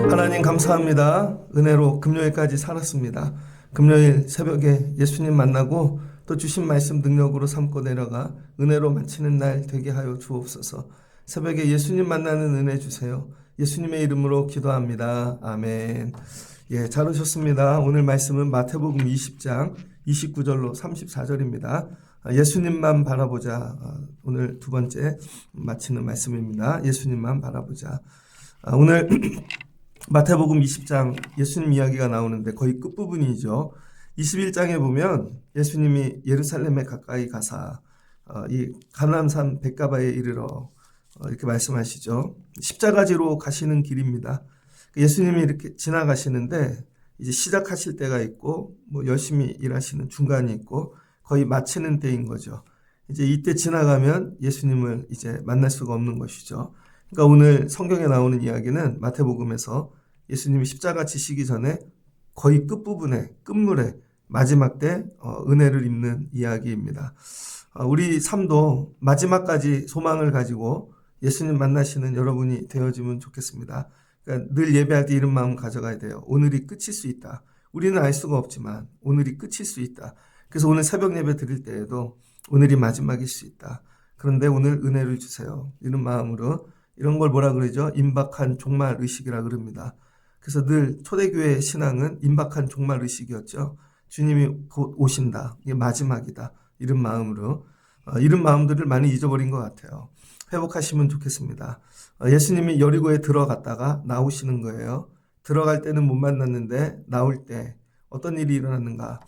하나님 감사합니다. 은혜로 금요일까지 살았습니다. 금요일 새벽에 예수님 만나고 또 주신 말씀 능력으로 삼고 내려가 은혜로 마치는 날 되게 하여 주옵소서. 새벽에 예수님 만나는 은혜 주세요. 예수님의 이름으로 기도합니다. 아멘. 잘 오셨습니다. 오늘 말씀은 마태복음 20장 29절로 34절입니다. 예수님만 바라보자. 오늘 두 번째 마치는 말씀입니다. 예수님만 바라보자. 오늘 마태복음 20장 예수님 이야기가 나오는데 거의 끝부분이죠. 21장에 보면 예수님이 예루살렘에 가까이 가사 이 감람산 백가바에 이르러 이렇게 말씀하시죠. 십자가지로 가시는 길입니다. 예수님이 이렇게 지나가시는데 이제 시작하실 때가 있고 열심히 일하시는 중간이 있고 거의 마치는 때인 거죠. 이제 이때 지나가면 예수님을 이제 만날 수가 없는 것이죠. 그러니까 오늘 성경에 나오는 이야기는 마태복음에서 예수님이 십자가 지시기 전에 거의 끝부분에 끝물에 마지막 때 은혜를 입는 이야기입니다. 우리 삶도 마지막까지 소망을 가지고 예수님 만나시는 여러분이 되어지면 좋겠습니다. 그러니까 늘 예배할 때 이런 마음 가져가야 돼요. 오늘이 끝일 수 있다. 우리는 알 수가 없지만 오늘이 끝일 수 있다. 그래서 오늘 새벽 예배 드릴 때에도 오늘이 마지막일 수 있다. 그런데 오늘 은혜를 주세요. 이런 마음으로 이런 걸 뭐라 그러죠? 임박한 종말 의식이라 그럽니다. 그래서 늘 초대교회 신앙은 임박한 종말 의식이었죠. 주님이 곧 오신다. 이게 마지막이다. 이런 마음으로 이런 마음들을 많이 잊어버린 것 같아요. 회복하시면 좋겠습니다. 예수님이 여리고에 들어갔다가 나오시는 거예요. 들어갈 때는 못 만났는데 나올 때 어떤 일이 일어났는가?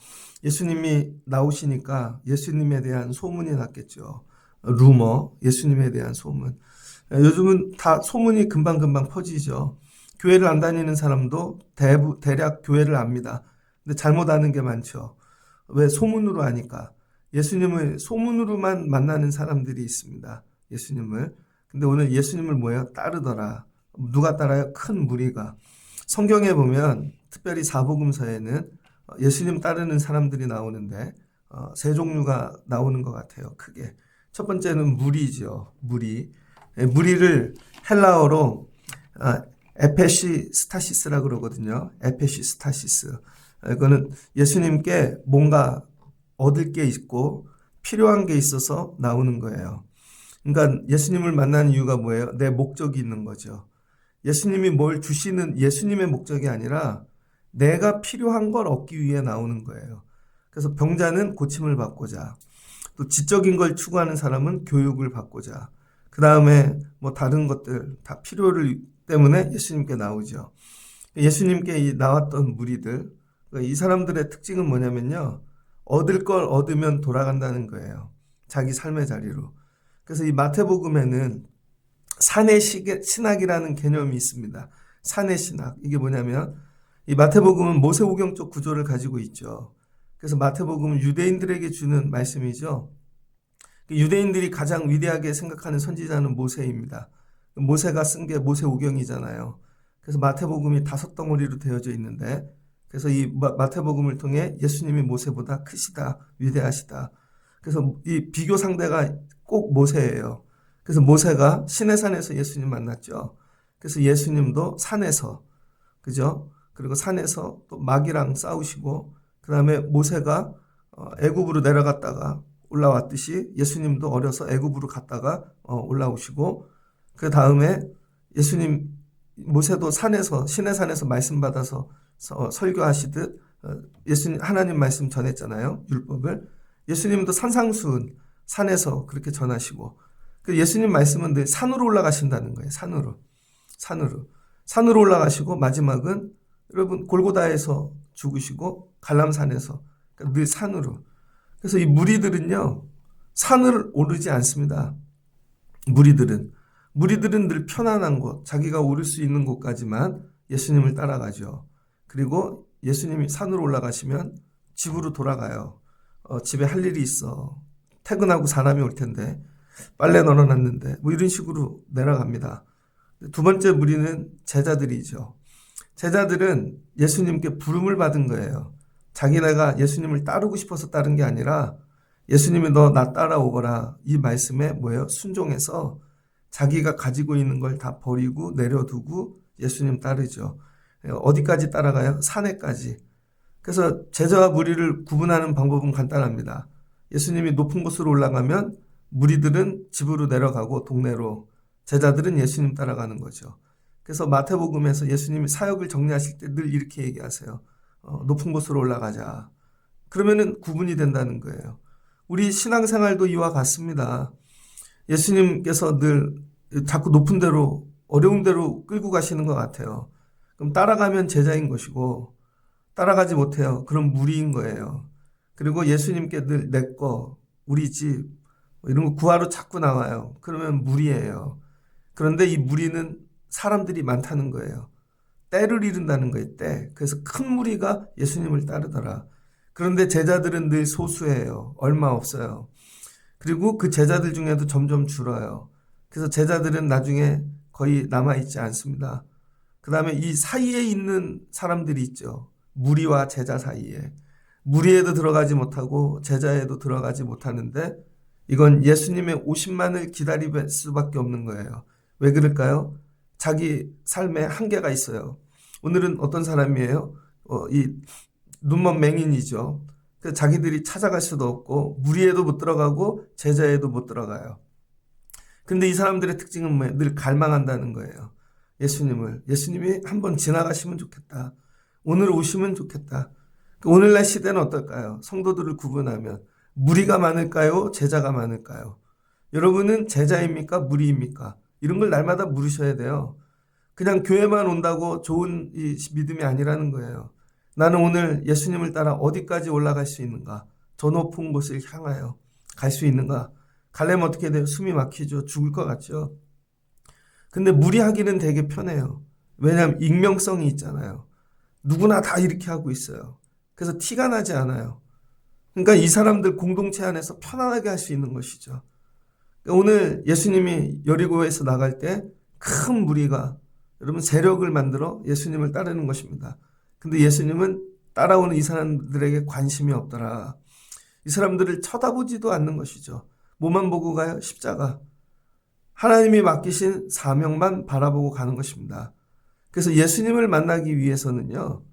예수님이 나오시니까 예수님에 대한 소문이 났겠죠. 루머, 예수님에 대한 소문. 요즘은 다 소문이 금방금방 퍼지죠. 교회를 안 다니는 사람도 대략 교회를 압니다. 근데 잘못 아는 게 많죠. 왜? 소문으로 아니까. 예수님을 소문으로만 만나는 사람들이 있습니다. 예수님을. 근데 오늘 예수님을 뭐예요? 따르더라. 누가 따라요? 큰 무리가. 성경에 보면 특별히 사복음서에는 예수님 따르는 사람들이 나오는데 세 종류가 나오는 것 같아요. 크게. 첫 번째는 무리죠. 무리. 무리를 헬라어로 에페시스타시스라 그러거든요. 에페시스타시스. 이거는 예수님께 뭔가 얻을 게 있고 필요한 게 있어서 나오는 거예요. 그러니까 예수님을 만나는 이유가 뭐예요? 내 목적이 있는 거죠. 예수님이 뭘 주시는 예수님의 목적이 아니라 내가 필요한 걸 얻기 위해 나오는 거예요. 그래서 병자는 고침을 받고자, 또 지적인 걸 추구하는 사람은 교육을 받고자, 그 다음에 다른 것들 다 필요를 때문에 예수님께 나오죠. 예수님께 나왔던 무리들, 이 사람들의 특징은 뭐냐면요. 얻을 걸 얻으면 돌아간다는 거예요. 자기 삶의 자리로. 그래서 이 마태복음에는 사내 신학이라는 개념이 있습니다. 사내 신학. 이게 뭐냐면 이 마태복음은 모세오경적 구조를 가지고 있죠. 그래서 마태복음은 유대인들에게 주는 말씀이죠. 유대인들이 가장 위대하게 생각하는 선지자는 모세입니다. 모세가 쓴 게 모세오경이잖아요. 그래서 마태복음이 5덩어리로 되어져 있는데 그래서 이 마태복음을 통해 예수님이 모세보다 크시다, 위대하시다. 그래서 이 비교 상대가 꼭 모세예요. 그래서 모세가 시내산에서 예수님 만났죠. 그래서 예수님도 산에서, 그죠? 그리고 산에서 또 마귀랑 싸우시고, 그 다음에 모세가 애굽으로 내려갔다가 올라왔듯이 예수님도 어려서 애굽으로 갔다가 올라오시고, 그 다음에 예수님, 모세도 산에서, 시내산에서 말씀 받아서 설교하시듯 예수님, 하나님 말씀 전했잖아요. 율법을. 예수님도 산상수훈, 산에서 그렇게 전하시고, 예수님 말씀은 늘 산으로 올라가신다는 거예요. 산으로 올라가시고 마지막은 여러분 골고다에서 죽으시고 갈람산에서 늘 산으로. 그래서 이 무리들은요 산을 오르지 않습니다. 무리들은 늘 편안한 곳, 자기가 오를 수 있는 곳까지만 예수님을 따라가죠. 그리고 예수님이 산으로 올라가시면 집으로 돌아가요. 집에 할 일이 있어. 퇴근하고 사람이 올 텐데 빨래 널어놨는데 이런 식으로 내려갑니다. 두 번째 무리는 제자들이죠. 제자들은 예수님께 부름을 받은 거예요. 자기네가 예수님을 따르고 싶어서 따른 게 아니라 예수님이 너 나 따라오거라. 이 말씀에 뭐예요? 순종해서 자기가 가지고 있는 걸 다 버리고 내려두고 예수님 따르죠. 어디까지 따라가요? 산에까지. 그래서 제자와 무리를 구분하는 방법은 간단합니다. 예수님이 높은 곳으로 올라가면 무리들은 집으로 내려가고 동네로, 제자들은 예수님 따라가는 거죠. 그래서 마태복음에서 예수님이 사역을 정리하실 때 늘 이렇게 얘기하세요. 높은 곳으로 올라가자. 그러면은 구분이 된다는 거예요. 우리 신앙생활도 이와 같습니다. 예수님께서 늘 자꾸 높은 데로, 어려운 데로 끌고 가시는 것 같아요. 그럼 따라가면 제자인 것이고 따라가지 못해요. 그럼 무리인 거예요. 그리고 예수님께 늘 내 거, 우리 집 이런 거 구하러 자꾸 나와요. 그러면 무리예요. 그런데 이 무리는 사람들이 많다는 거예요. 때를 이룬다는 거예요. 때. 그래서 큰 무리가 예수님을 따르더라. 그런데 제자들은 늘 소수예요. 얼마 없어요. 그리고 그 제자들 중에도 점점 줄어요. 그래서 제자들은 나중에 거의 남아있지 않습니다. 그 다음에 이 사이에 있는 사람들이 있죠. 무리와 제자 사이에. 무리에도 들어가지 못하고 제자에도 들어가지 못하는데 이건 예수님의 오심만을 기다릴 수밖에 없는 거예요. 왜 그럴까요? 자기 삶에 한계가 있어요. 오늘은 어떤 사람이에요? 이 눈먼 맹인이죠. 그래서 자기들이 찾아갈 수도 없고 무리에도 못 들어가고 제자에도 못 들어가요. 근데 이 사람들의 특징은 뭐예요? 늘 갈망한다는 거예요. 예수님이 한번 지나가시면 좋겠다. 오늘 오시면 좋겠다. 오늘날 시대는 어떨까요? 성도들을 구분하면 무리가 많을까요? 제자가 많을까요? 여러분은 제자입니까? 무리입니까? 이런 걸 날마다 물으셔야 돼요. 그냥 교회만 온다고 좋은 이 믿음이 아니라는 거예요. 나는 오늘 예수님을 따라 어디까지 올라갈 수 있는가? 저 높은 곳을 향하여 갈 수 있는가? 가려면 어떻게 돼요? 숨이 막히죠. 죽을 것 같죠. 근데 무리하기는 되게 편해요. 왜냐하면 익명성이 있잖아요. 누구나 다 이렇게 하고 있어요. 그래서 티가 나지 않아요. 그러니까 이 사람들 공동체 안에서 편안하게 할 수 있는 것이죠. 그러니까 오늘 예수님이 여리고에서 나갈 때 큰 무리가 여러분 세력을 만들어 예수님을 따르는 것입니다. 근데 예수님은 따라오는 이 사람들에게 관심이 없더라. 이 사람들을 쳐다보지도 않는 것이죠. 뭐만 보고 가요? 십자가. 하나님이 맡기신 사명만 바라보고 가는 것입니다. 그래서 예수님을 만나기 위해서는요.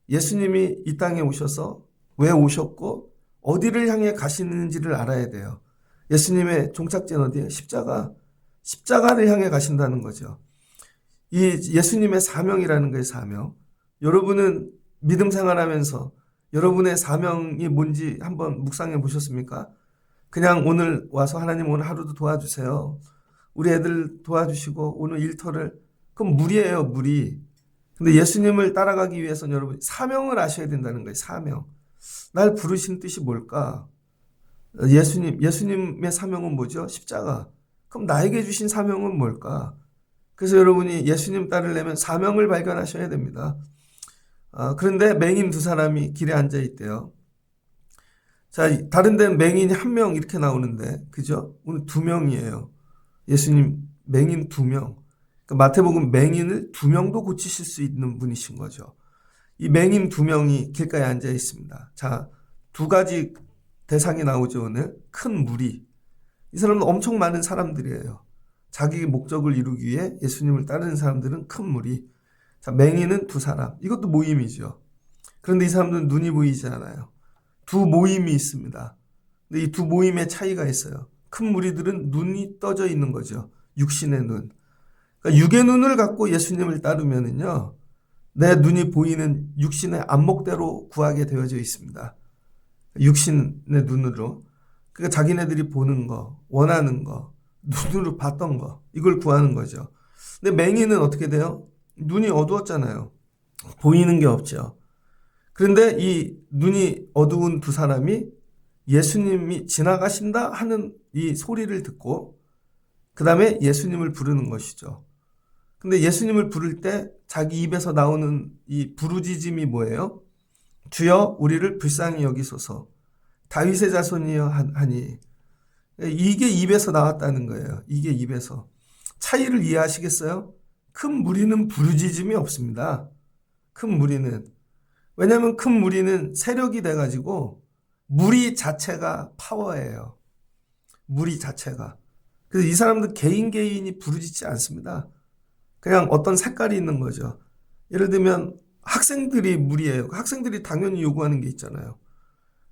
예수님이 이 땅에 오셔서 왜 오셨고 어디를 향해 가시는지를 알아야 돼요. 예수님의 종착지는 어디예요? 십자가. 십자가를 향해 가신다는 거죠. 이 예수님의 사명이라는 거예요. 사명. 여러분은 믿음 생활하면서 여러분의 사명이 뭔지 한번 묵상해 보셨습니까? 그냥 오늘 와서 하나님 오늘 하루도 도와주세요. 우리 애들 도와주시고 오늘 일터를. 그럼 무리예요. 무리. 근데 예수님을 따라가기 위해서는 여러분 사명을 아셔야 된다는 거예요. 사명. 날 부르신 뜻이 뭘까? 예수님의 사명은 뭐죠? 십자가. 그럼 나에게 주신 사명은 뭘까? 그래서 여러분이 예수님 따르려면 사명을 발견하셔야 됩니다. 그런데 맹인 두 사람이 길에 앉아 있대요. 자, 다른 데는 맹인이 한 명 이렇게 나오는데, 그죠? 오늘 두 명이에요. 예수님 맹인 두 명. 그러니까 마태복음 맹인을 두 명도 고치실 수 있는 분이신 거죠. 이 맹인 두 명이 길가에 앉아 있습니다. 자, 두 가지 대상이 나오죠, 오늘. 큰 무리. 이 사람은 엄청 많은 사람들이에요. 자기 목적을 이루기 위해 예수님을 따르는 사람들은 큰 무리. 자, 맹인은 두 사람. 이것도 모임이죠. 그런데 이 사람들은 눈이 보이지 않아요. 두 모임이 있습니다. 근데 이 두 모임의 차이가 있어요. 큰 무리들은 눈이 떠져 있는 거죠. 육신의 눈. 그러니까 육의 눈을 갖고 예수님을 따르면은요, 내 눈이 보이는 육신의 안목대로 구하게 되어져 있습니다. 육신의 눈으로. 그러니까 자기네들이 보는 거, 원하는 거, 눈으로 봤던 거, 이걸 구하는 거죠. 근데 맹인은 어떻게 돼요? 눈이 어두웠잖아요. 보이는 게 없죠. 그런데 이 눈이 어두운 두 사람이 예수님이 지나가신다 하는 이 소리를 듣고 그 다음에 예수님을 부르는 것이죠. 근데 예수님을 부를 때 자기 입에서 나오는 이 부르짖음이 뭐예요? 주여 우리를 불쌍히 여기소서. 다윗의 자손이여 하니. 이게 입에서 나왔다는 거예요. 이게 입에서. 차이를 이해하시겠어요? 큰 무리는 부르짖음이 없습니다. 큰 무리는. 왜냐하면 큰 무리는 세력이 돼가지고 무리 자체가 파워예요. 무리 자체가. 그래서 이 사람들 개인이 부르짖지 않습니다. 그냥 어떤 색깔이 있는 거죠. 예를 들면 학생들이 무리예요. 학생들이 당연히 요구하는 게 있잖아요.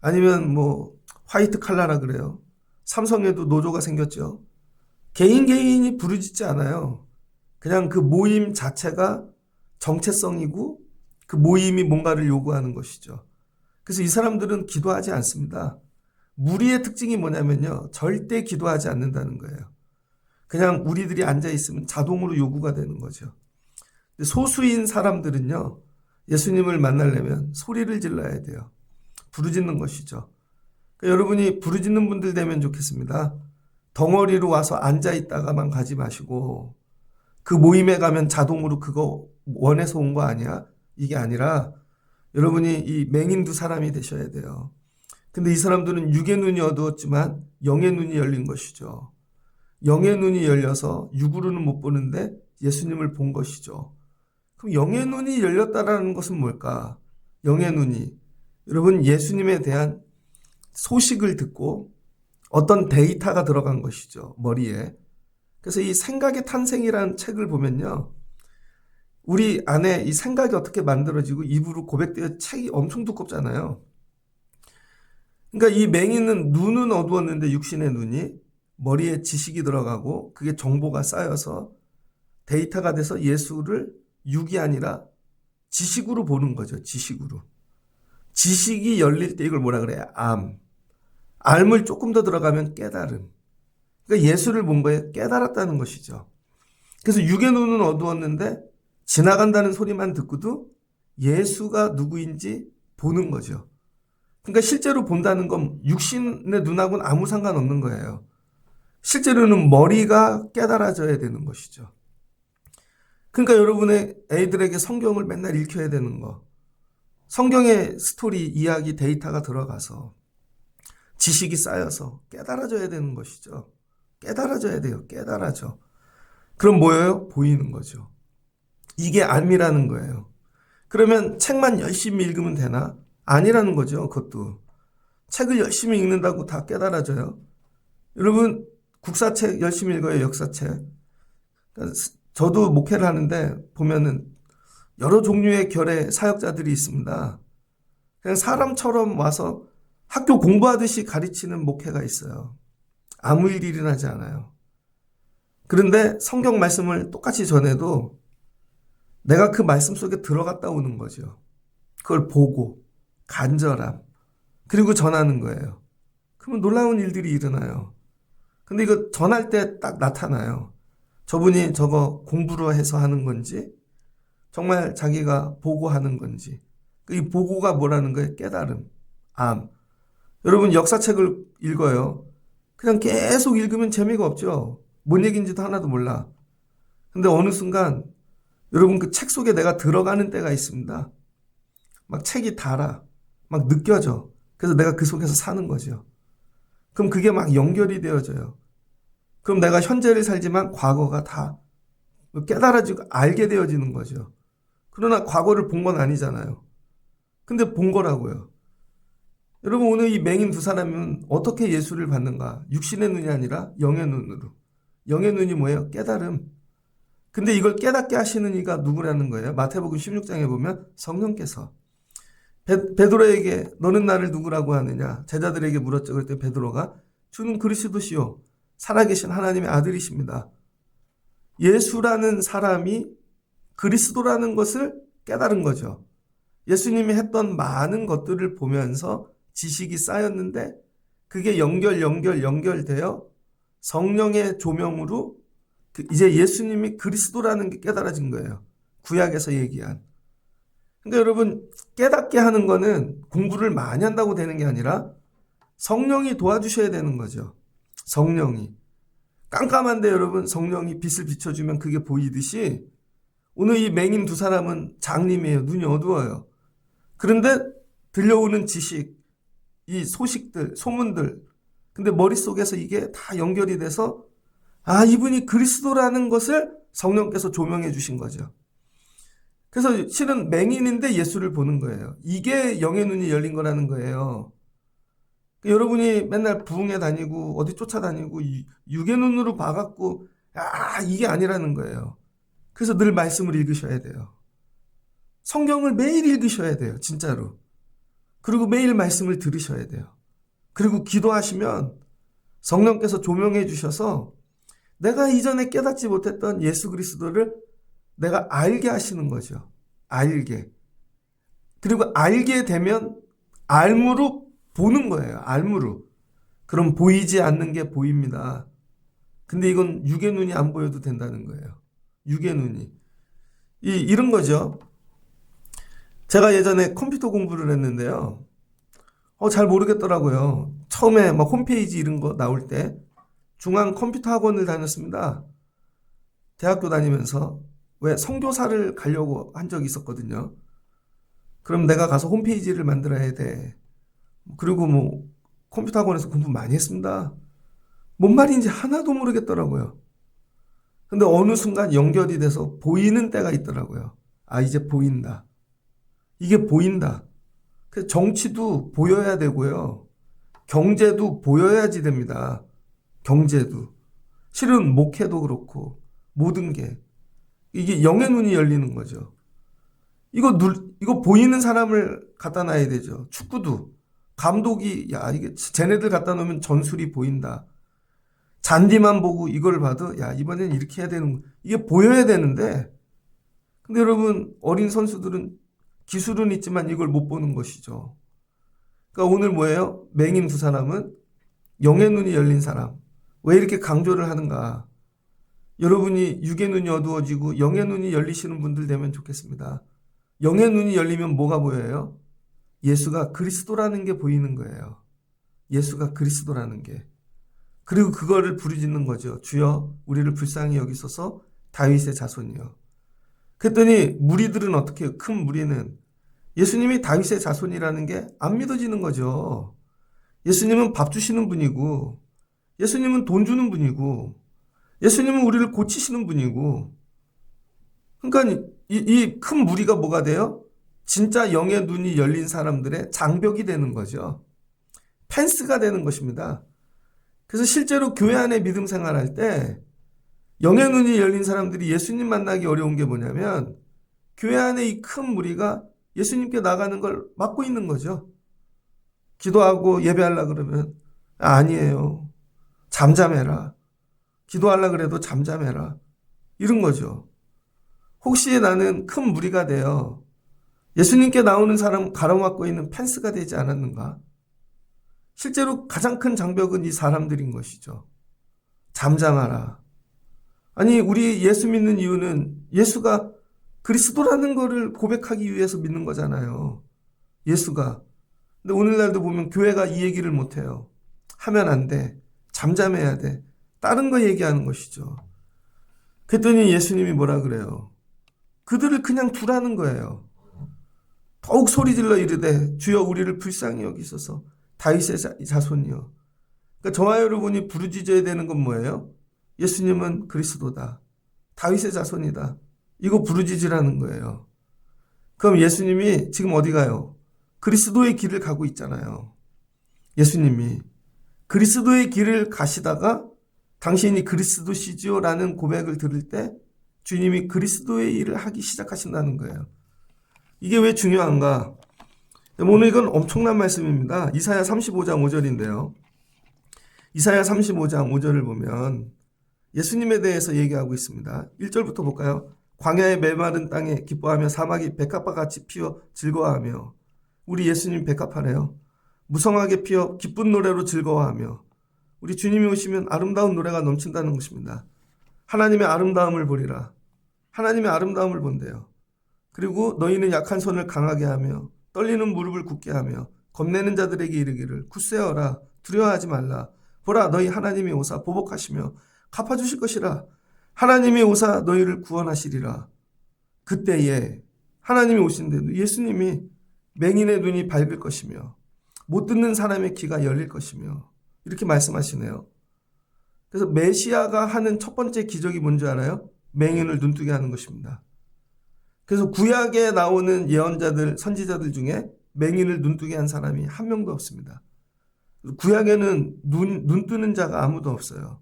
아니면 뭐 화이트 칼라라 그래요. 삼성에도 노조가 생겼죠. 개인이 부르짖지 않아요. 그냥 그 모임 자체가 정체성이고 그 모임이 뭔가를 요구하는 것이죠. 그래서 이 사람들은 기도하지 않습니다. 무리의 특징이 뭐냐면요. 절대 기도하지 않는다는 거예요. 그냥 우리들이 앉아있으면 자동으로 요구가 되는 거죠. 소수인 사람들은요. 예수님을 만나려면 소리를 질러야 돼요. 부르짖는 것이죠. 그러니까 여러분이 부르짖는 분들 되면 좋겠습니다. 덩어리로 와서 앉아있다가만 가지 마시고 그 모임에 가면 자동으로 그거 원해서 온 거 아니야? 이게 아니라 여러분이 이 맹인 두 사람이 되셔야 돼요. 근데 이 사람들은 육의 눈이 어두웠지만 영의 눈이 열린 것이죠. 영의 눈이 열려서 육으로는 못 보는데 예수님을 본 것이죠. 그럼 영의 눈이 열렸다라는 것은 뭘까? 영의 눈이. 여러분 예수님에 대한 소식을 듣고 어떤 데이터가 들어간 것이죠. 머리에. 그래서 이 생각의 탄생이라는 책을 보면요. 우리 안에 이 생각이 어떻게 만들어지고 입으로 고백되어 책이 엄청 두껍잖아요. 그러니까 이 맹인은 눈은 어두웠는데 육신의 눈이 머리에 지식이 들어가고 그게 정보가 쌓여서 데이터가 돼서 예수를 육이 아니라 지식으로 보는 거죠. 지식으로. 지식이 열릴 때 이걸 뭐라 그래요? 암을 조금 더 들어가면 깨달음. 그러니까 예수를 본 거에 깨달았다는 것이죠. 그래서 육의 눈은 어두웠는데 지나간다는 소리만 듣고도 예수가 누구인지 보는 거죠. 그러니까 실제로 본다는 건 육신의 눈하고는 아무 상관없는 거예요. 실제로는 머리가 깨달아져야 되는 것이죠. 그러니까 여러분의 애들에게 성경을 맨날 읽혀야 되는 거. 성경의 스토리, 이야기, 데이터가 들어가서 지식이 쌓여서 깨달아져야 되는 것이죠. 깨달아져야 돼요. 깨달아져. 그럼 뭐예요? 보이는 거죠. 이게 암이라는 거예요. 그러면 책만 열심히 읽으면 되나? 아니라는 거죠. 그것도. 책을 열심히 읽는다고 다 깨달아져요. 여러분 국사책 열심히 읽어요. 역사책. 저도 목회를 하는데 보면은 여러 종류의 결의 사역자들이 있습니다. 그냥 사람처럼 와서 학교 공부하듯이 가르치는 목회가 있어요. 아무 일이 일어나지 않아요. 그런데 성경 말씀을 똑같이 전해도 내가 그 말씀 속에 들어갔다 오는 거죠. 그걸 보고 간절함 그리고 전하는 거예요. 그러면 놀라운 일들이 일어나요. 근데 이거 전할 때 딱 나타나요. 저분이 저거 공부로 해서 하는 건지 정말 자기가 보고하는 건지. 이 보고가 뭐라는 거예요? 깨달음, 암. 여러분 역사책을 읽어요. 그냥 계속 읽으면 재미가 없죠. 뭔 얘기인지도 하나도 몰라. 근데 어느 순간 여러분 그 책 속에 내가 들어가는 때가 있습니다. 막 책이 달아. 막 느껴져. 그래서 내가 그 속에서 사는 거죠. 그럼 그게 막 연결이 되어져요. 그럼 내가 현재를 살지만 과거가 다 깨달아지고 알게 되어지는 거죠. 그러나 과거를 본 건 아니잖아요. 근데 본 거라고요. 여러분 오늘 이 맹인 두 사람은 어떻게 예수를 받는가? 육신의 눈이 아니라 영의 눈으로. 영의 눈이 뭐예요? 깨달음. 근데 이걸 깨닫게 하시는 이가 누구라는 거예요? 마태복음 16장에 보면 성령께서 베드로에게 너는 나를 누구라고 하느냐? 제자들에게 물었죠. 그랬더니 베드로가 주는 그리스도시요 살아계신 하나님의 아들이십니다. 예수라는 사람이 그리스도라는 것을 깨달은 거죠. 예수님이 했던 많은 것들을 보면서 지식이 쌓였는데 그게 연결되어 성령의 조명으로 이제 예수님이 그리스도라는 게 깨달아진 거예요. 구약에서 얘기한. 그러니까 여러분 깨닫게 하는 거는 공부를 많이 한다고 되는 게 아니라 성령이 도와주셔야 되는 거죠. 성령이. 깜깜한데 여러분 성령이 빛을 비춰주면 그게 보이듯이 오늘 이 맹인 두 사람은 장님이에요. 눈이 어두워요. 그런데 들려오는 지식, 이 소식들, 소문들 근데 머릿속에서 이게 다 연결이 돼서 이분이 그리스도라는 것을 성령께서 조명해 주신 거죠. 그래서 실은 맹인인데 예수를 보는 거예요. 이게 영의 눈이 열린 거라는 거예요. 여러분이 맨날 부흥회 다니고 어디 쫓아다니고 육의 눈으로 봐갖고 이게 아니라는 거예요. 그래서 늘 말씀을 읽으셔야 돼요. 성경을 매일 읽으셔야 돼요. 진짜로. 그리고 매일 말씀을 들으셔야 돼요. 그리고 기도하시면 성령께서 조명해 주셔서 내가 이전에 깨닫지 못했던 예수 그리스도를 내가 알게 하시는 거죠. 알게. 그리고 알게 되면 알무로 보는 거예요. 알무로. 그럼 보이지 않는 게 보입니다. 근데 이건 육의 눈이 안 보여도 된다는 거예요. 육의 눈이. 이런 거죠. 제가 예전에 컴퓨터 공부를 했는데요. 잘 모르겠더라고요. 처음에 막 홈페이지 이런 거 나올 때 중앙 컴퓨터 학원을 다녔습니다. 대학교 다니면서 왜 선교사를 가려고 한 적이 있었거든요. 그럼 내가 가서 홈페이지를 만들어야 돼. 그리고 뭐 컴퓨터 학원에서 공부 많이 했습니다. 뭔 말인지 하나도 모르겠더라고요. 근데 어느 순간 연결이 돼서 보이는 때가 있더라고요. 이제 보인다. 이게 보인다. 그래서 정치도 보여야 되고요. 경제도 보여야지 됩니다. 경제도. 실은 목회도 그렇고 모든 게. 이게 영의 눈이 열리는 거죠. 이거 보이는 사람을 갖다 놔야 되죠. 축구도. 감독이 이게 쟤네들 갖다 놓으면 전술이 보인다. 잔디만 보고 이걸 봐도 이번엔 이렇게 해야 되는 이게 보여야 되는데 근데 여러분 어린 선수들은 기술은 있지만 이걸 못 보는 것이죠. 그러니까 오늘 뭐예요? 맹인 두 사람은 영의 눈이 열린 사람. 왜 이렇게 강조를 하는가? 여러분이 육의 눈이 어두워지고 영의 눈이 열리시는 분들 되면 좋겠습니다. 영의 눈이 열리면 뭐가 보여요? 예수가 그리스도라는 게 보이는 거예요. 예수가 그리스도라는 게. 그리고 그거를 부르짖는 거죠. 주여 우리를 불쌍히 여기소서 다윗의 자손이요. 그랬더니 무리들은 어떻게 해요? 큰 무리는 예수님이 다윗의 자손이라는 게 안 믿어지는 거죠. 예수님은 밥 주시는 분이고 예수님은 돈 주는 분이고 예수님은 우리를 고치시는 분이고 그러니까 이 큰 무리가 뭐가 돼요? 진짜 영의 눈이 열린 사람들의 장벽이 되는 거죠. 펜스가 되는 것입니다. 그래서 실제로 교회 안에 믿음 생활할 때 영의 눈이 열린 사람들이 예수님 만나기 어려운 게 뭐냐면 교회 안에 이 큰 무리가 예수님께 나가는 걸 막고 있는 거죠. 기도하고 예배하려고 그러면 아니에요. 잠잠해라. 기도하려고 그래도 잠잠해라. 이런 거죠. 혹시 나는 큰 무리가 되어 예수님께 나오는 사람 가로막고 있는 펜스가 되지 않았는가? 실제로 가장 큰 장벽은 이 사람들인 것이죠. 잠잠하라. 아니 우리 예수 믿는 이유는 예수가 그리스도라는 것을 고백하기 위해서 믿는 거잖아요. 예수가. 근데 오늘날도 보면 교회가 이 얘기를 못해요. 하면 안 돼. 잠잠해야 돼. 다른 거 얘기하는 것이죠. 그랬더니 예수님이 뭐라 그래요? 그들을 그냥 두라는 거예요. 더욱 소리질러 이르되 주여 우리를 불쌍히 여기소서 다윗의 자손이요. 그러니까 저와 여러분이 부르짖어야 되는 건 뭐예요? 예수님은 그리스도다. 다윗의 자손이다. 이거 부르짖으라는 거예요. 그럼 예수님이 지금 어디 가요? 그리스도의 길을 가고 있잖아요. 예수님이 그리스도의 길을 가시다가 당신이 그리스도시지요 라는 고백을 들을 때 주님이 그리스도의 일을 하기 시작하신다는 거예요. 이게 왜 중요한가? 오늘 이건 엄청난 말씀입니다. 이사야 35장 5절인데요. 이사야 35장 5절을 보면 예수님에 대해서 얘기하고 있습니다. 1절부터 볼까요? 광야의 메마른 땅에 기뻐하며 사막이 백합과 같이 피어 즐거워하며 우리 예수님 백합하래요. 무성하게 피어 기쁜 노래로 즐거워하며 우리 주님이 오시면 아름다운 노래가 넘친다는 것입니다. 하나님의 아름다움을 보리라. 하나님의 아름다움을 본대요. 그리고 너희는 약한 손을 강하게 하며 떨리는 무릎을 굳게 하며 겁내는 자들에게 이르기를 굳세어라 두려워하지 말라. 보라 너희 하나님이 오사 보복하시며 갚아주실 것이라. 하나님이 오사 너희를 구원하시리라. 그때에 하나님이 오신데 예수님이 맹인의 눈이 밝을 것이며 못 듣는 사람의 귀가 열릴 것이며 이렇게 말씀하시네요. 그래서 메시아가 하는 첫 번째 기적이 뭔지 알아요? 맹인을 눈뜨게 하는 것입니다. 그래서 구약에 나오는 예언자들, 선지자들 중에 맹인을 눈뜨게 한 사람이 한 명도 없습니다. 구약에는 눈 뜨는 자가 아무도 없어요.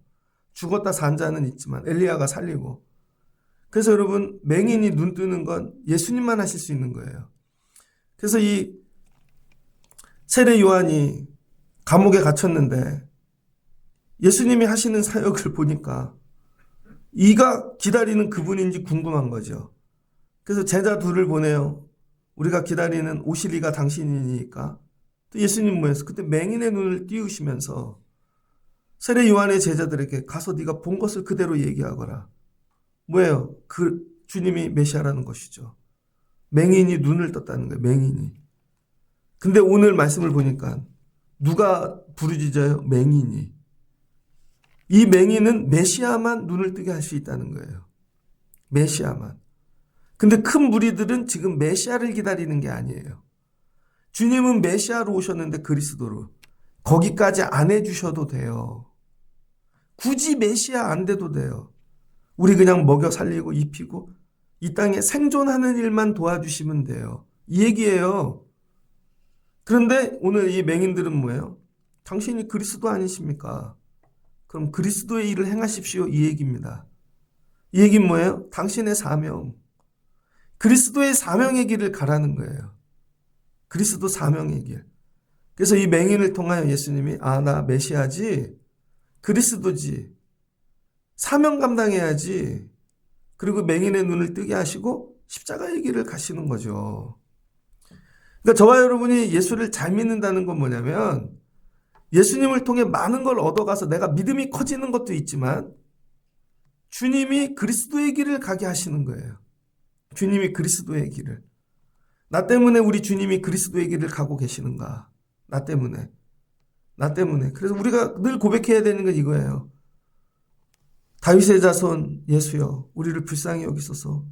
죽었다 산 자는 있지만 엘리야가 살리고. 그래서 여러분, 맹인이 눈 뜨는 건 예수님만 하실 수 있는 거예요. 그래서 이 세례 요한이 감옥에 갇혔는데 예수님이 하시는 사역을 보니까 이가 기다리는 그분인지 궁금한 거죠. 그래서 제자 둘을 보내요. 우리가 기다리는 오실 이가 당신이니까. 또 예수님 뭐였어? 그때 맹인의 눈을 띄우시면서 세례 요한의 제자들에게 가서 네가 본 것을 그대로 얘기하거라. 뭐예요? 그 주님이 메시아라는 것이죠. 맹인이 눈을 떴다는 거예요. 맹인이. 근데 오늘 말씀을 보니까 누가 부르짖어요? 맹인이. 이 맹인은 메시아만 눈을 뜨게 할 수 있다는 거예요. 메시아만. 근데 큰 무리들은 지금 메시아를 기다리는 게 아니에요. 주님은 메시아로 오셨는데 그리스도로. 거기까지 안 해주셔도 돼요. 굳이 메시아 안 돼도 돼요. 우리 그냥 먹여 살리고 입히고 이 땅에 생존하는 일만 도와주시면 돼요. 이 얘기예요. 그런데 오늘 이 맹인들은 뭐예요? 당신이 그리스도 아니십니까? 그럼 그리스도의 일을 행하십시오. 이 얘기입니다. 이 얘기는 뭐예요? 당신의 사명. 그리스도의 사명의 길을 가라는 거예요. 그리스도 사명의 길. 그래서 이 맹인을 통하여 예수님이 나 메시아지, 그리스도지, 사명 감당해야지. 그리고 맹인의 눈을 뜨게 하시고 십자가의 길을 가시는 거죠. 그러니까 저와 여러분이 예수를 잘 믿는다는 건 뭐냐면 예수님을 통해 많은 걸 얻어가서 내가 믿음이 커지는 것도 있지만 주님이 그리스도의 길을 가게 하시는 거예요. 주님이 그리스도의 길을. 나 때문에 우리 주님이 그리스도의 길을 가고 계시는가? 나 때문에. 나 때문에. 그래서 우리가 늘 고백해야 되는 건 이거예요. 다윗의 자손 예수여, 우리를 불쌍히 여기소서.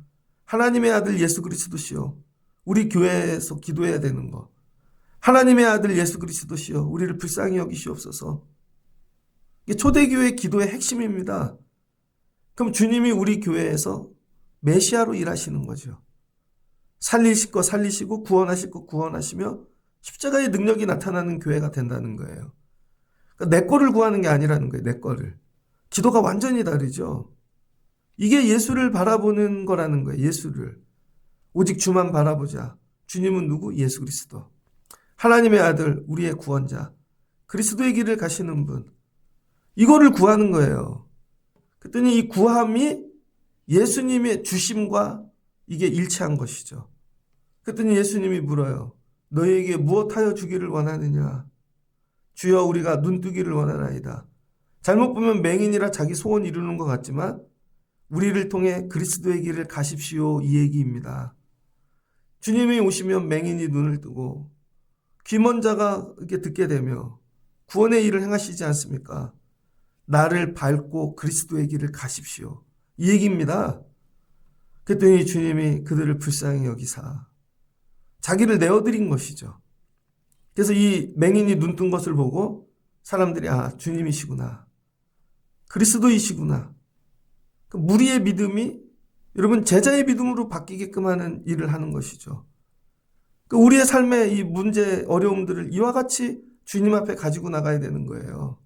하나님의 아들 예수 그리스도시여, 우리 교회에서 기도해야 되는 거. 하나님의 아들 예수 그리스도시여, 우리를 불쌍히 여기시옵소서. 이게 초대교회 기도의 핵심입니다. 그럼 주님이 우리 교회에서 메시아로 일하시는 거죠. 살리실 거 살리시고 구원하실 거 구원하시며 십자가의 능력이 나타나는 교회가 된다는 거예요. 그러니까 내 거를 구하는 게 아니라는 거예요. 내 거를. 기도가 완전히 다르죠. 이게 예수를 바라보는 거라는 거예요. 예수를. 오직 주만 바라보자. 주님은 누구? 예수 그리스도. 하나님의 아들, 우리의 구원자. 그리스도의 길을 가시는 분. 이거를 구하는 거예요. 그랬더니 이 구함이 예수님의 주심과 이게 일치한 것이죠. 그랬더니 예수님이 물어요. 너희에게 무엇하여 주기를 원하느냐? 주여, 우리가 눈 뜨기를 원하나이다. 잘못 보면 맹인이라 자기 소원 이루는 것 같지만 우리를 통해 그리스도의 길을 가십시오, 이 얘기입니다. 주님이 오시면 맹인이 눈을 뜨고 귀먼 자가 이렇게 듣게 되며 구원의 일을 행하시지 않습니까? 나를 밟고 그리스도의 길을 가십시오, 이 얘기입니다. 그랬더니 주님이 그들을 불쌍히 여기사 자기를 내어드린 것이죠. 그래서 이 맹인이 눈 뜬 것을 보고 사람들이 주님이시구나, 그리스도이시구나. 무리의 믿음이 여러분 제자의 믿음으로 바뀌게끔 하는 일을 하는 것이죠. 우리의 삶의 이 문제, 어려움들을 이와 같이 주님 앞에 가지고 나가야 되는 거예요.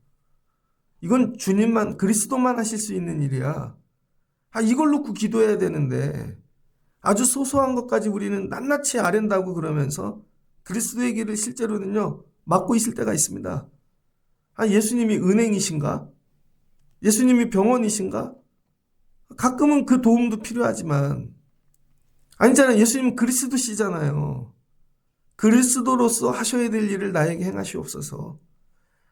이건 주님만, 그리스도만 하실 수 있는 일이야. 이걸 놓고 기도해야 되는데 아주 소소한 것까지 우리는 낱낱이 아랜다고 그러면서 그리스도의 길을 실제로는요 막고 있을 때가 있습니다. 예수님이 은행이신가? 예수님이 병원이신가? 가끔은 그 도움도 필요하지만 아니잖아요. 예수님은 그리스도시잖아요. 그리스도로서 하셔야 될 일을 나에게 행하시옵소서.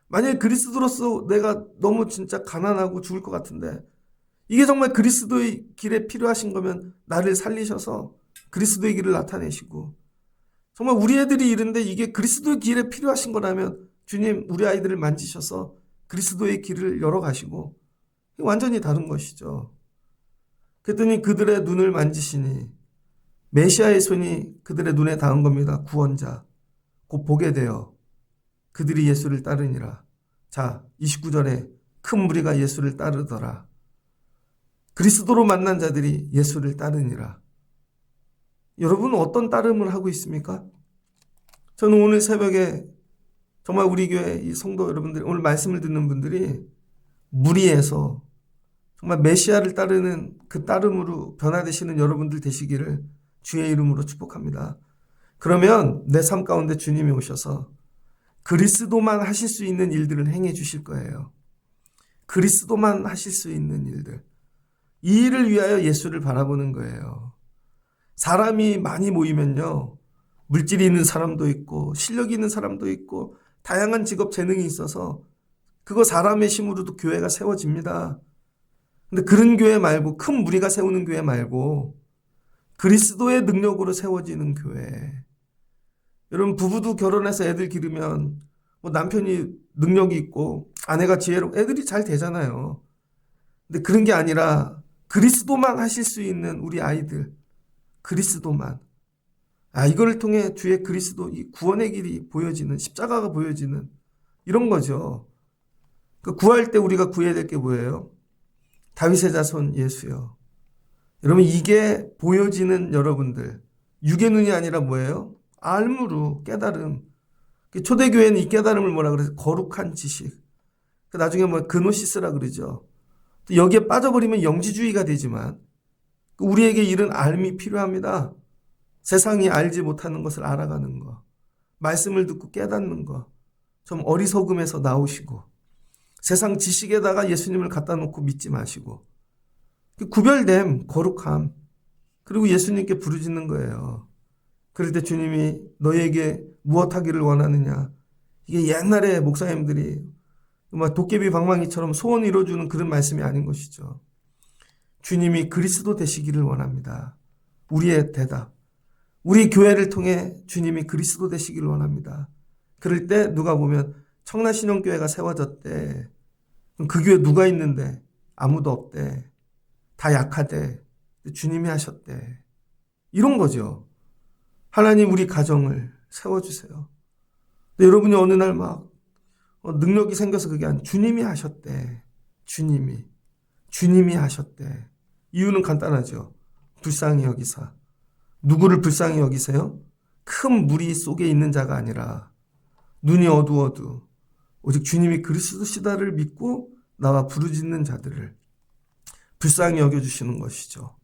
만약에 그리스도로서 내가 너무 진짜 가난하고 죽을 것 같은데 이게 정말 그리스도의 길에 필요하신 거면 나를 살리셔서 그리스도의 길을 나타내시고, 정말 우리 애들이 이런데 이게 그리스도의 길에 필요하신 거라면 주님 우리 아이들을 만지셔서 그리스도의 길을 열어가시고, 완전히 다른 것이죠. 그랬더니 그들의 눈을 만지시니 메시아의 손이 그들의 눈에 닿은 겁니다. 구원자. 곧 보게 되어 그들이 예수를 따르니라. 자, 29절에 큰 무리가 예수를 따르더라. 그리스도로 만난 자들이 예수를 따르니라. 여러분은 어떤 따름을 하고 있습니까? 저는 오늘 새벽에 정말 우리 교회 이 성도 여러분들, 오늘 말씀을 듣는 분들이 무리해서 정말 메시아를 따르는 그 따름으로 변화되시는 여러분들 되시기를 주의 이름으로 축복합니다. 그러면 내 삶 가운데 주님이 오셔서 그리스도만 하실 수 있는 일들을 행해 주실 거예요. 그리스도만 하실 수 있는 일들. 이 일을 위하여 예수를 바라보는 거예요. 사람이 많이 모이면요, 물질이 있는 사람도 있고 실력이 있는 사람도 있고 다양한 직업 재능이 있어서 그거 사람의 힘으로도 교회가 세워집니다. 근데 그런 교회 말고, 큰 무리가 세우는 교회 말고 그리스도의 능력으로 세워지는 교회. 여러분, 부부도 결혼해서 애들 기르면 뭐 남편이 능력이 있고 아내가 지혜롭고 애들이 잘 되잖아요. 근데 그런 게 아니라 그리스도만 하실 수 있는 우리 아이들, 그리스도만. 이거를 통해 주의 그리스도, 이 구원의 길이 보여지는, 십자가가 보여지는 이런 거죠. 그 구할 때 우리가 구해야 될 게 뭐예요? 다윗의 자손 예수요. 여러분, 이게 보여지는 여러분들, 육의 눈이 아니라 뭐예요? 알므로, 깨달음. 초대교회는 이 깨달음을 뭐라 그래서 거룩한 지식. 나중에 뭐 그노시스라 그러죠. 또 여기에 빠져버리면 영지주의가 되지만 우리에게 이런 알미 필요합니다. 세상이 알지 못하는 것을 알아가는 거, 말씀을 듣고 깨닫는 거, 좀 어리석음에서 나오시고 세상 지식에다가 예수님을 갖다 놓고 믿지 마시고 구별됨, 거룩함, 그리고 예수님께 부르짖는 거예요. 그럴 때 주님이 너에게 무엇 하기를 원하느냐. 이게 옛날에 목사님들이 도깨비 방망이처럼 소원 이뤄주는 그런 말씀이 아닌 것이죠. 주님이 그리스도 되시기를 원합니다. 우리의 대답. 우리 교회를 통해 주님이 그리스도 되시기를 원합니다. 그럴 때 누가 보면 청라신용교회가 세워졌대. 그 교회 누가 있는데? 아무도 없대. 다 약하대. 주님이 하셨대. 이런 거죠. 하나님, 우리 가정을 세워주세요. 근데 여러분이 어느 날 막 능력이 생겨서 그게 아니라 주님이 하셨대. 주님이 하셨대. 이유는 간단하죠. 불쌍히 여기사. 누구를 불쌍히 여기세요? 큰 무리 속에 있는 자가 아니라 눈이 어두워도 오직 주님이 그리스도시다를 믿고 나와 부르짖는 자들을 불쌍히 여겨주시는 것이죠.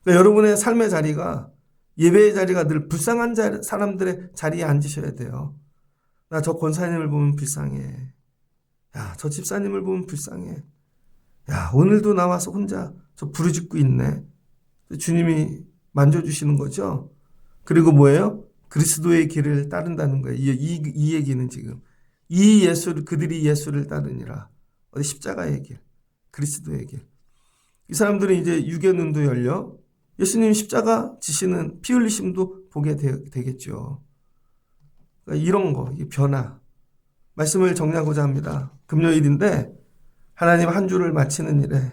그러니까 여러분의 삶의 자리가, 예배의 자리가 늘 불쌍한 사람들의 자리에 앉으셔야 돼요. 나 저 권사님을 보면 불쌍해. 야, 저 집사님을 보면 불쌍해. 야, 오늘도 나와서 혼자 저 부르짖고 있네. 주님이 만져주시는 거죠. 그리고 뭐예요? 그리스도의 길을 따른다는 거예요. 이 얘기는 지금 그들이 예수를 따르니라. 십자가의 길, 그리스도의 길. 이 사람들은 이제 육의 눈도 열려 예수님 십자가 지시는 피 흘리심도 보게 되겠죠. 그러니까 이런 거, 이 변화. 말씀을 정리하고자 합니다. 금요일인데 하나님 한 주를 마치는 일에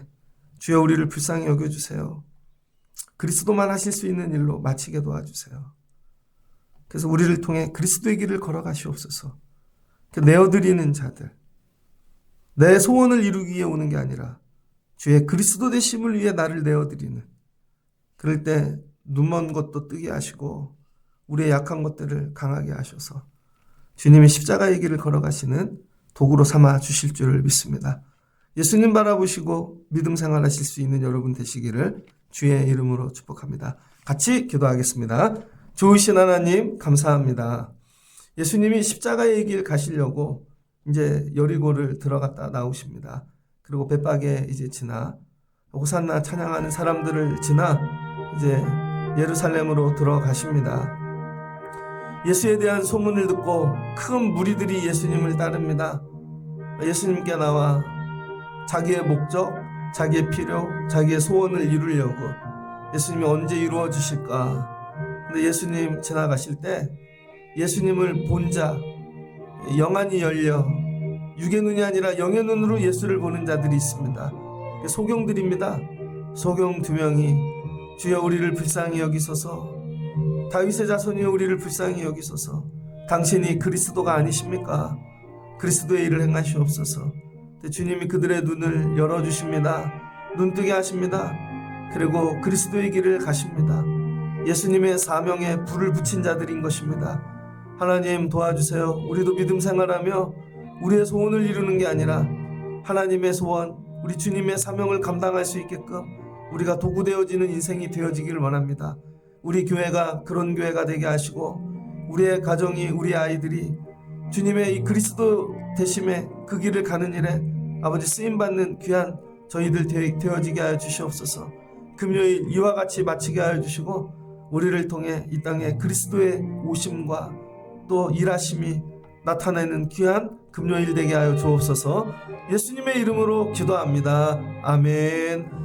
주여 우리를 불쌍히 여겨주세요. 그리스도만 하실 수 있는 일로 마치게 도와주세요. 그래서 우리를 통해 그리스도의 길을 걸어가시옵소서. 내어드리는 자들, 내 소원을 이루기 위해 오는 게 아니라 주의 그리스도 되심을 위해 나를 내어드리는, 그럴 때 눈먼 것도 뜨게 하시고 우리의 약한 것들을 강하게 하셔서 주님의 십자가의 길을 걸어가시는 도구로 삼아 주실 줄을 믿습니다. 예수님 바라보시고 믿음 생활하실 수 있는 여러분 되시기를 주의 이름으로 축복합니다. 같이 기도하겠습니다. 좋으신 하나님 감사합니다. 예수님이 십자가의 길 가시려고 이제 여리고를 들어갔다 나오십니다. 그리고 벳박에 이제 지나 호산나 찬양하는 사람들을 지나 이제 예루살렘으로 들어가십니다. 예수에 대한 소문을 듣고 큰 무리들이 예수님을 따릅니다. 예수님께 나와 자기의 목적, 자기의 필요, 자기의 소원을 이루려고 예수님이 언제 이루어 주실까? 근데 예수님 지나가실 때 예수님을 본 자, 영안이 열려 육의 눈이 아니라 영의 눈으로 예수를 보는 자들이 있습니다. 소경들입니다. 소경 2명이 주여 우리를 불쌍히 여기소서, 다윗의 자손이여 우리를 불쌍히 여기소서, 당신이 그리스도가 아니십니까? 그리스도의 일을 행하시옵소서. 주님이 그들의 눈을 열어주십니다. 눈뜨게 하십니다. 그리고 그리스도의 길을 가십니다. 예수님의 사명에 불을 붙인 자들인 것입니다. 하나님 도와주세요. 우리도 믿음 생활하며 우리의 소원을 이루는 게 아니라 하나님의 소원, 우리 주님의 사명을 감당할 수 있게끔 우리가 도구되어지는 인생이 되어지기를 원합니다. 우리 교회가 그런 교회가 되게 하시고 우리의 가정이, 우리 아이들이 주님의 이 그리스도 되심의 그 길을 가는 일에 아버지 쓰임받는 귀한 저희들 되어지게 하여 주시옵소서. 금요일 이와 같이 마치게 하여 주시고 우리를 통해 이 땅에 그리스도의 오심과 또 일하심이 나타내는 귀한 금요일 되게 하여 주옵소서. 예수님의 이름으로 기도합니다. 아멘.